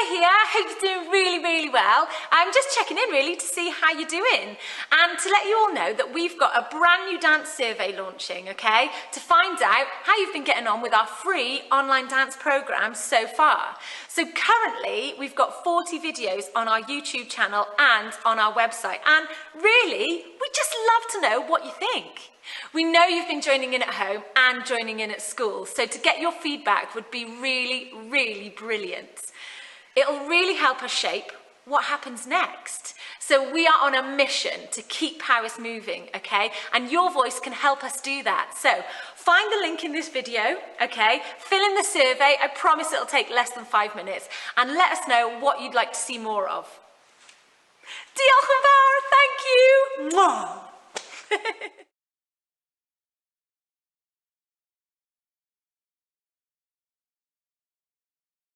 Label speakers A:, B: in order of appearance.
A: Emma here. Hope you're doing really well. I'm just checking in really to see how you're doing and to let you all know that we've got a brand new dance survey launching, okay, to find out how you've been getting on with our free online dance program so far. So currently we've got 40 videos on our YouTube channel and on our website, and really we'd just love to know what you think. We know you've been joining in at home and joining in at school, so to get your feedback would be really brilliant. It'll really help us shape what happens next. So we are on a mission to keep Paris moving, okay? And your voice can help us do that. So find the link in this video, okay? Fill in the survey. I promise it'll take less than 5 minutes. And let us know what you'd like to see more of. Diolch yn fawr, thank you! Mwah.